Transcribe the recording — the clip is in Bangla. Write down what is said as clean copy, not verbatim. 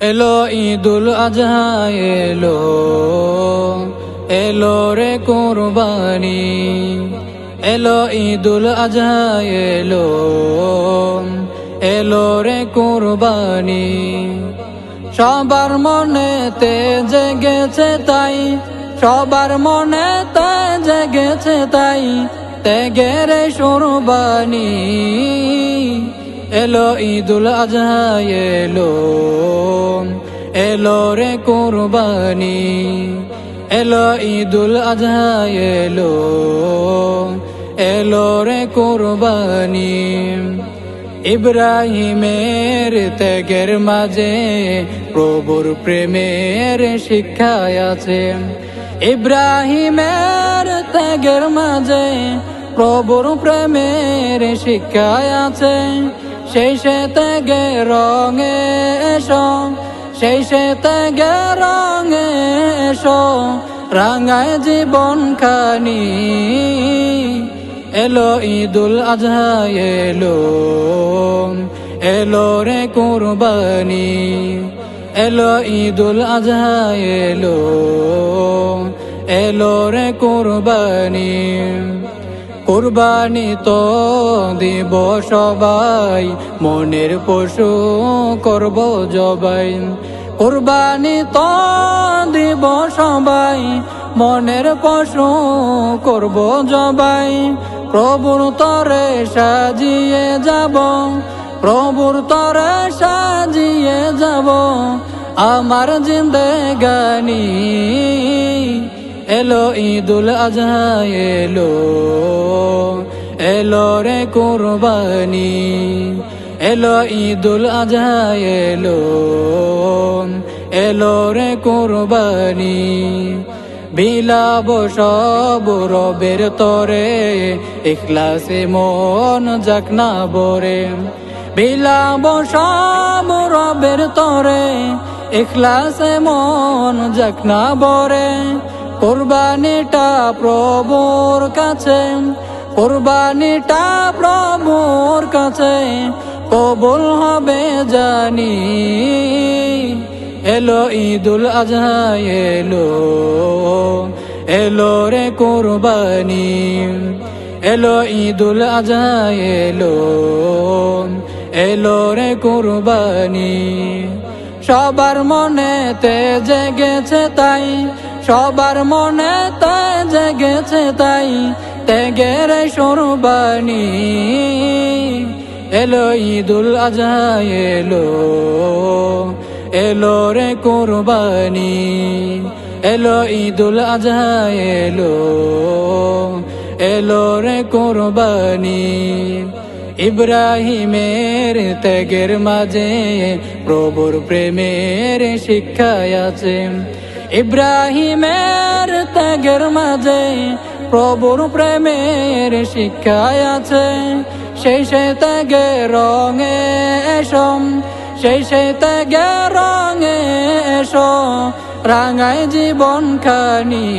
এলো ঈদুল আজহা এলো, এলো রে কুরবানি। এলো ঈদুল আজহা এলো, এলো রে কুরবানি। সবার মনেতে জেগেছে তাই, সবার মনেতে জেগেছে তাই, ত্যাগের কুরবানি। এলো ঈদুল আজহা এলো, এলো রে কুরবানি। এলো ঈদুল আজহা এলো, এলো রে কুরবানি। ইব্রাহিমের ত্যাগের মাঝে প্রভুর প্রেমের শিক্ষায় আছে। ইব্রাহিমের ত্যাগের মাঝে প্রভুর প্রেমের শিক্ষায় আছে। সেই সে ত্যাগে রঙে এসো, সেই সে ত্যাগে রঙে এসো, রাঙায় জীবন খানি। এলো ঈদুল আজহা এলো, এলো রে কুরবানি। এলো ঈদুল আজহা এলো, এলো রে কুরবানি। কুরবানি তো দিব সবাই, মনের পশু করব জবাই। কুরবানি তো দিব সবাই, মনের পশু করব জবাই। প্রভুর তরে সাজিয়ে যাব, প্রভুর তরে সাজিয়ে যাব আমার জিন্দেগানি। এলো ঈদুল আজহা এলো, এলো রে কুরবানি। এলো ঈদুল আজহা এলো, এলো রে কুরবানি। বিলাব সব রবের তরে, ইখলাসে মন যাক না বরে। বিলাব সব রবের তরে, ইখলাসে মন যাক না বরে। কুরবানিটা প্রভুর কাছে, কুরবানিটা প্রভুর কাছে কবুল হবে জানি। এলো ঈদুল আজহা এলো, এলো রে কুরবানি। এলো ঈদুল আজহা এলো, এলো রে কুরবানি। সবার মনেতে জেগেছে তাই, সবার মনেতে জেগেছে তাই, ত্যাগের কুরবানি। এলো ঈদুল আজহা এলো, এলো রে কুরবানি। এলো ঈদুল আজহা এলো, এলো রে কুরবানি। ইব্রাহিমের ত্যাগের মাঝে প্রভুর প্রেমের শিক্ষায় আছে। ইব্রাহিমের ত্যাগের মাঝে প্রভুর প্রেমের শিক্ষায় আছে। সেই সে ত্যাগে রঙে এসো, সেই সে ত্যাগে রঙে এসো, রাঙায় জীবন খানি।